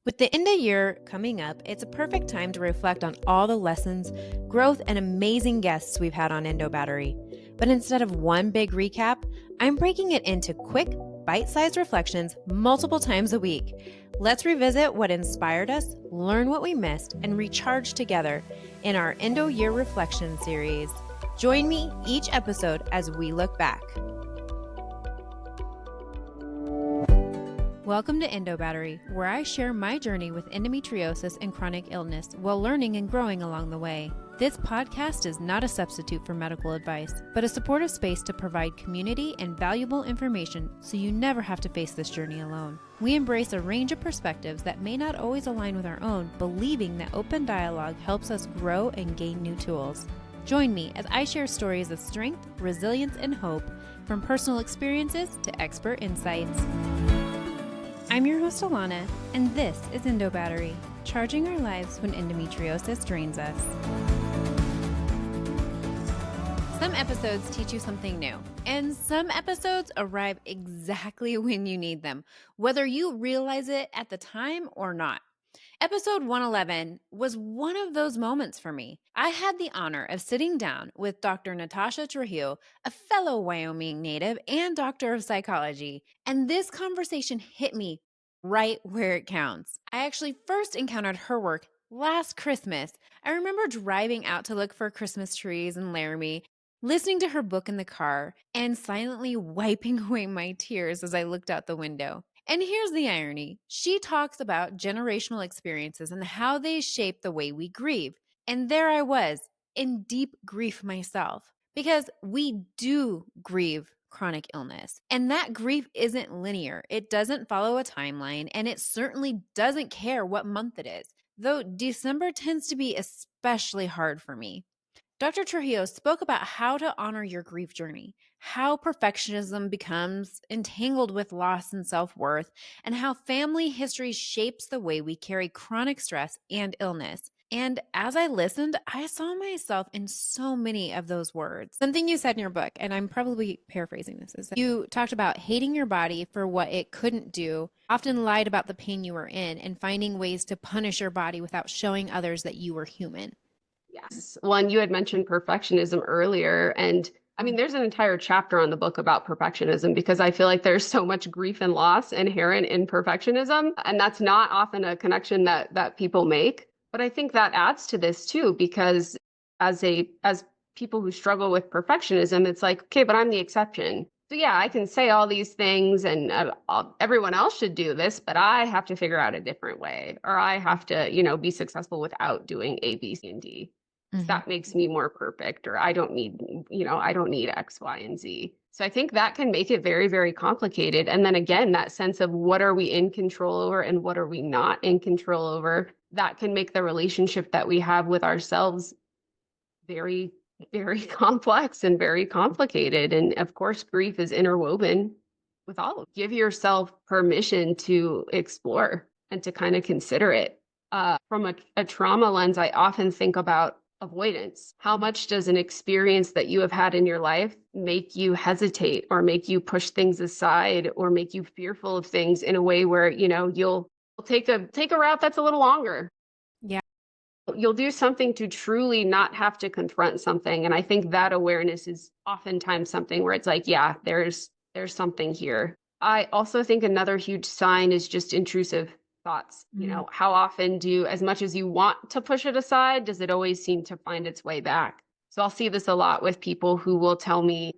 With the end of year coming up, it's a perfect time to reflect on all the lessons, growth, and amazing guests we've had on Endo Battery. But instead of one big recap, I'm breaking it into quick, bite sized reflections multiple times a week. Let's revisit what inspired us, learn what we missed, and recharge together in our Endo Year Reflection series. Join me each episode as we look back. Welcome to Endo Battery, where I share my journey with endometriosis and chronic illness while learning and growing along the way. This podcast is not a substitute for medical advice, but a supportive space to provide community and valuable information so you never have to face this journey alone. We embrace a range of perspectives that may not always align with our own, believing that open dialogue helps us grow and gain new tools. Join me as I share stories of strength, resilience, and hope, from personal experiences to expert insights. I'm your host, Alana, and this is Endo Battery, charging our lives when endometriosis drains us. Some episodes teach you something new, and some episodes arrive exactly when you need them, whether you realize it at the time or not. Episode 111 was one of those moments for me. I had the honor of sitting down with Dr. Natasha Trujillo, a fellow Wyoming native and doctor of psychology, and this conversation hit me right where it counts. I actually first encountered her work last Christmas. I remember driving out to look for Christmas trees in Laramie, listening to her book in the car, and silently wiping away my tears as I looked out the window. And here's the irony. She talks about generational experiences and how they shape the way we grieve. And there I was, in deep grief myself, because we do grieve chronic illness. And that grief isn't linear. It doesn't follow a timeline, and it certainly doesn't care what month it is, though December tends to be especially hard for me. Dr. Trujillo spoke about how to honor your grief journey, how perfectionism becomes entangled with loss and self-worth, and how family history shapes the way we carry chronic stress and illness. And as I listened, I saw myself in so many of those words. Something you said in your book, and I'm probably paraphrasing this, is that you talked about hating your body for what it couldn't do, often lied about the pain you were in, and finding ways to punish your body without showing others that you were human. Yes. One, you had mentioned perfectionism earlier. And I mean, there's an entire chapter on the book about perfectionism because I feel like there's so much grief and loss inherent in perfectionism. And that's not often a connection that people make. But I think that adds to this too, because as people who struggle with perfectionism, it's like, okay, but I'm the exception. So yeah, I can say all these things and everyone else should do this, but I have to figure out a different way, or I have to, be successful without doing A, B, C, and D. That makes me more perfect, or I don't need X, Y, and Z. So I think that can make it very, very complicated. And then again, that sense of what are we in control over and what are we not in control over, that can make the relationship that we have with ourselves very, very complex and very complicated. And of course, grief is interwoven with all of it. Give yourself permission to explore and to kind of consider it. From a trauma lens, I often think about avoidance. How much does an experience that you have had in your life make you hesitate or make you push things aside or make you fearful of things in a way where, you'll take a route that's a little longer. Yeah. You'll do something to truly not have to confront something. And I think that awareness is oftentimes something where it's like, yeah, there's something here. I also think another huge sign is just intrusive thoughts. How often as much as you want to push it aside, does it always seem to find its way back? So I'll see this a lot with people who will tell me,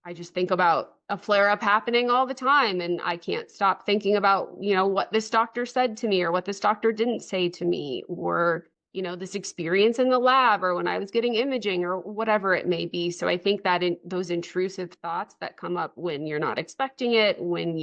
I just think about a flare up happening all the time. And I can't stop thinking about, what this doctor said to me or what this doctor didn't say to me, or this experience in the lab or when I was getting imaging or whatever it may be. So I think that those intrusive thoughts that come up when you're not expecting it, when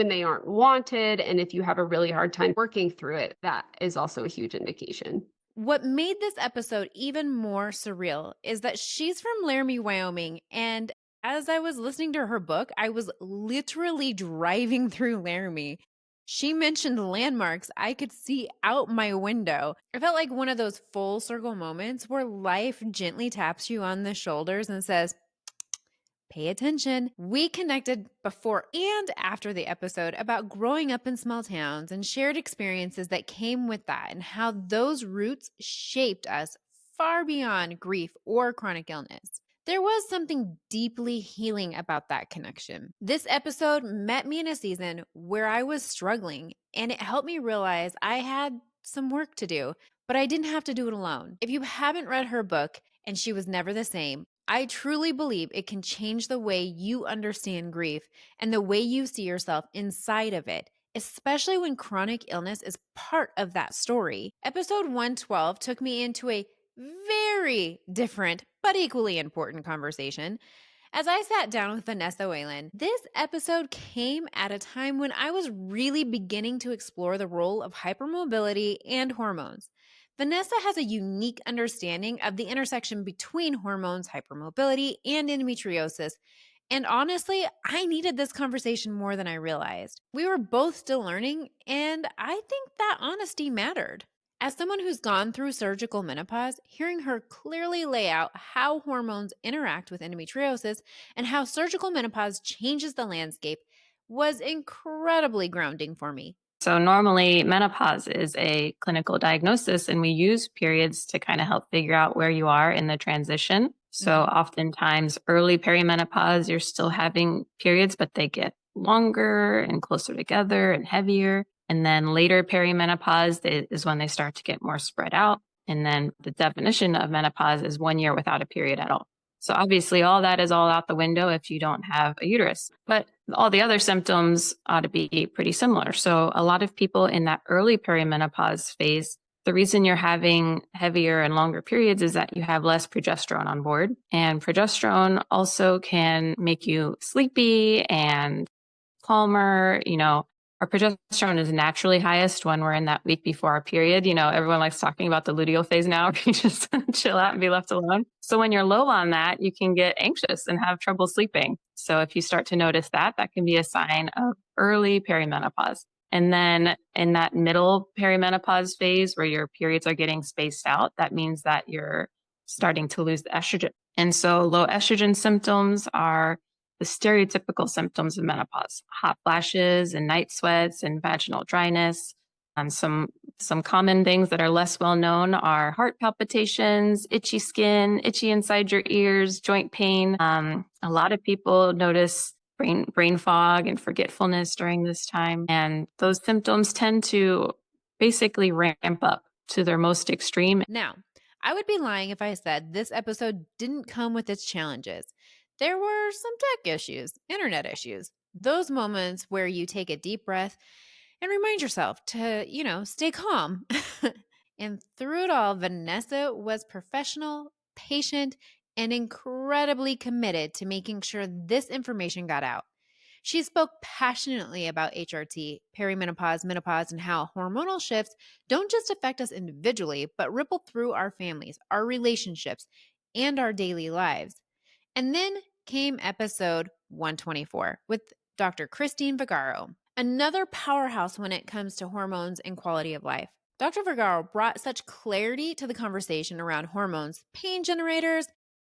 they aren't wanted, and if you have a really hard time working through it, that is also a huge indication. What made this episode even more surreal is that she's from Laramie, Wyoming, and as I was listening to her book, I was literally driving through Laramie. She mentioned landmarks I could see out my window. It felt like one of those full circle moments where life gently taps you on the shoulders and says, Pay attention. We connected before and after the episode about growing up in small towns and shared experiences that came with that and how those roots shaped us far beyond grief or chronic illness. There was something deeply healing about that connection. This episode met me in a season where I was struggling, and it helped me realize I had some work to do, but I didn't have to do it alone. If you haven't read her book, And She Was Never the Same, I truly believe it can change the way you understand grief and the way you see yourself inside of it, especially when chronic illness is part of that story. Episode 112 took me into a very different but equally important conversation. As I sat down with Vanessa Whalen, this episode came at a time when I was really beginning to explore the role of hypermobility and hormones. Vanessa has a unique understanding of the intersection between hormones, hypermobility, and endometriosis. And honestly, I needed this conversation more than I realized. We were both still learning, and I think that honesty mattered. As someone who's gone through surgical menopause, hearing her clearly lay out how hormones interact with endometriosis and how surgical menopause changes the landscape was incredibly grounding for me. So, normally, menopause is a clinical diagnosis, and we use periods to kind of help figure out where you are in the transition. So, Mhm. oftentimes, early perimenopause, you're still having periods, but they get longer and closer together and heavier. And then later perimenopause is when they start to get more spread out. And then the definition of menopause is 1 year without a period at all. So obviously, all that is all out the window if you don't have a uterus. But all the other symptoms ought to be pretty similar. So a lot of people in that early perimenopause phase, the reason you're having heavier and longer periods is that you have less progesterone on board. And progesterone also can make you sleepy and calmer. Our progesterone is naturally highest when we're in that week before our period. Everyone likes talking about the luteal phase now, where you just chill out and be left alone. So when you're low on that, you can get anxious and have trouble sleeping. So if you start to notice that, that can be a sign of early perimenopause. And then in that middle perimenopause phase where your periods are getting spaced out, that means that you're starting to lose the estrogen. And so low estrogen symptoms are the stereotypical symptoms of menopause: hot flashes and night sweats and vaginal dryness. Some common things that are less well known are heart palpitations, itchy skin, itchy inside your ears, joint pain. A lot of people notice brain fog and forgetfulness during this time. And those symptoms tend to basically ramp up to their most extreme. Now, I would be lying if I said this episode didn't come with its challenges. There were some tech issues, internet issues, those moments where you take a deep breath and remind yourself to, stay calm. And through it all, Vanessa was professional, patient, and incredibly committed to making sure this information got out. She spoke passionately about HRT, perimenopause, menopause, and how hormonal shifts don't just affect us individually, but ripple through our families, our relationships, and our daily lives. And then came episode 124 with Dr. Christine Vigaro, another powerhouse when it comes to hormones and quality of life. Dr. Vigaro brought such clarity to the conversation around hormones, pain generators,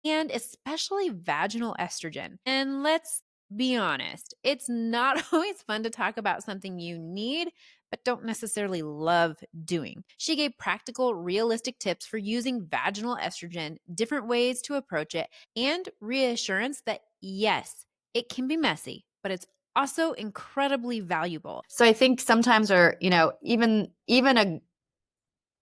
and especially vaginal estrogen. And let's be honest, it's not always fun to talk about something you need but don't necessarily love doing. She gave practical, realistic tips for using vaginal estrogen, different ways to approach it, and reassurance that yes, it can be messy, but it's also incredibly valuable. So I think sometimes, or even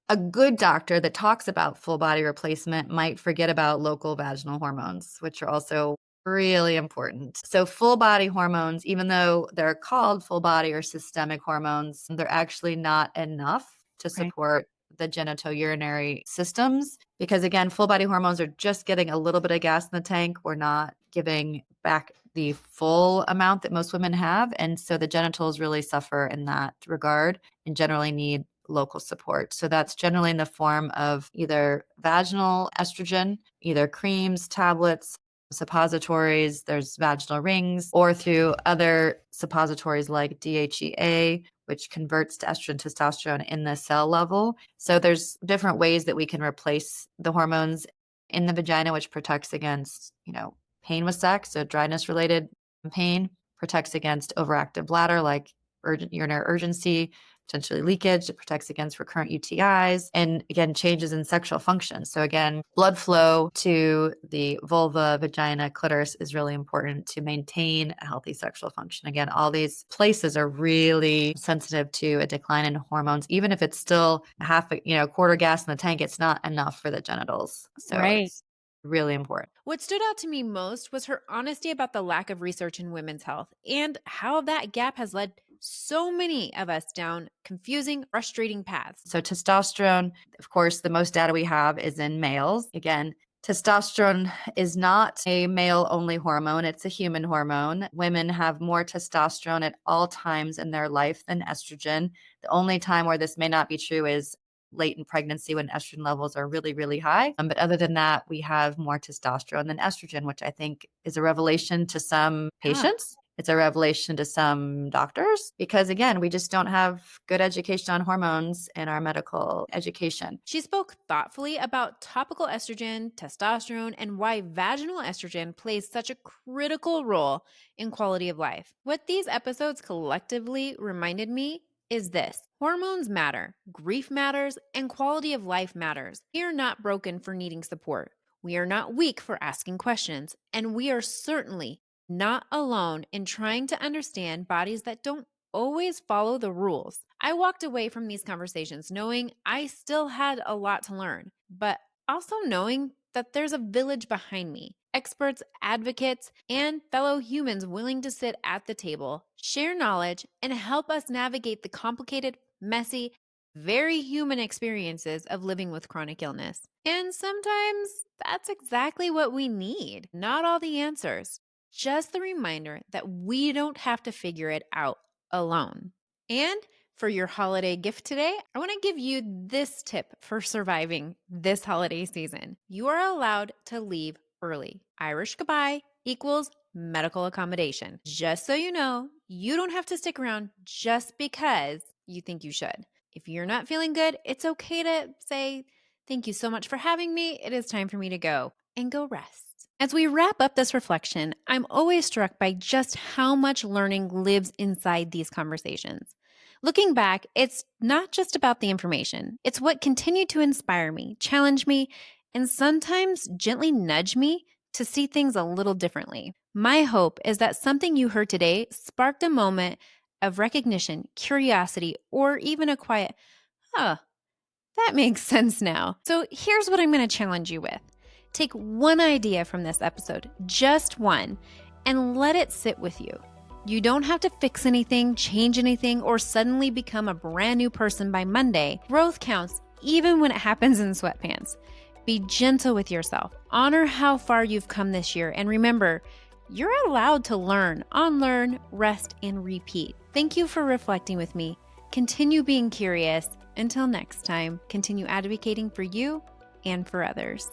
a good doctor that talks about full body replacement might forget about local vaginal hormones, which are also really important. So full body hormones, even though they're called full body or systemic hormones, they're actually not enough to Right. support the genitourinary systems, because again, full body hormones are just getting a little bit of gas in the tank. We're not giving back the full amount that most women have. And so the genitals really suffer in that regard and generally need local support. So that's generally in the form of either vaginal estrogen, either creams, tablets, suppositories, there's vaginal rings, or through other suppositories like DHEA, which converts to estrogen testosterone in the cell level. So there's different ways that we can replace the hormones in the vagina, which protects against, pain with sex, so dryness related pain, protects against overactive bladder like urinary urgency, potentially leakage. It protects against recurrent UTIs, and again, changes in sexual function. So again, blood flow to the vulva, vagina, clitoris is really important to maintain a healthy sexual function. Again, all these places are really sensitive to a decline in hormones. Even if it's still quarter gas in the tank, it's not enough for the genitals. So Right. it's really important. What stood out to me most was her honesty about the lack of research in women's health and how that gap has led so many of us down confusing, frustrating paths. So testosterone, of course, the most data we have is in males. Again, testosterone is not a male only hormone. It's a human hormone. Women have more testosterone at all times in their life than estrogen. The only time where this may not be true is late in pregnancy when estrogen levels are really, really high. But other than that, we have more testosterone than estrogen, which I think is a revelation to some patients. It's a revelation to some doctors because, again, we just don't have good education on hormones in our medical education. She spoke thoughtfully about topical estrogen, testosterone, and why vaginal estrogen plays such a critical role in quality of life. What these episodes collectively reminded me is this: hormones matter, grief matters, and quality of life matters. We are not broken for needing support. We are not weak for asking questions, and we are certainly not alone in trying to understand bodies that don't always follow the rules. I walked away from these conversations knowing I still had a lot to learn, but also knowing that there's a village behind me: experts, advocates, and fellow humans willing to sit at the table, share knowledge, and help us navigate the complicated, messy, very human experiences of living with chronic illness. And sometimes that's exactly what we need. Not all the answers, just the reminder that we don't have to figure it out alone. And for your holiday gift today, I want to give you this tip for surviving this holiday season. You are allowed to leave early. Irish goodbye equals medical accommodation. Just so you know, you don't have to stick around just because you think you should. If you're not feeling good, it's okay to say, "Thank you so much for having me. It is time for me to go," and go rest. As we wrap up this reflection, I'm always struck by just how much learning lives inside these conversations. Looking back, it's not just about the information. It's what continued to inspire me, challenge me, and sometimes gently nudge me to see things a little differently. My hope is that something you heard today sparked a moment of recognition, curiosity, or even a quiet, "Huh, that makes sense now." So here's what I'm going to challenge you with. Take one idea from this episode, just one, and let it sit with you. You don't have to fix anything, change anything, or suddenly become a brand new person by Monday. Growth counts even when it happens in sweatpants. Be gentle with yourself. Honor how far you've come this year. And remember, you're allowed to learn, unlearn, rest, and repeat. Thank you for reflecting with me. Continue being curious. Until next time, continue advocating for you and for others.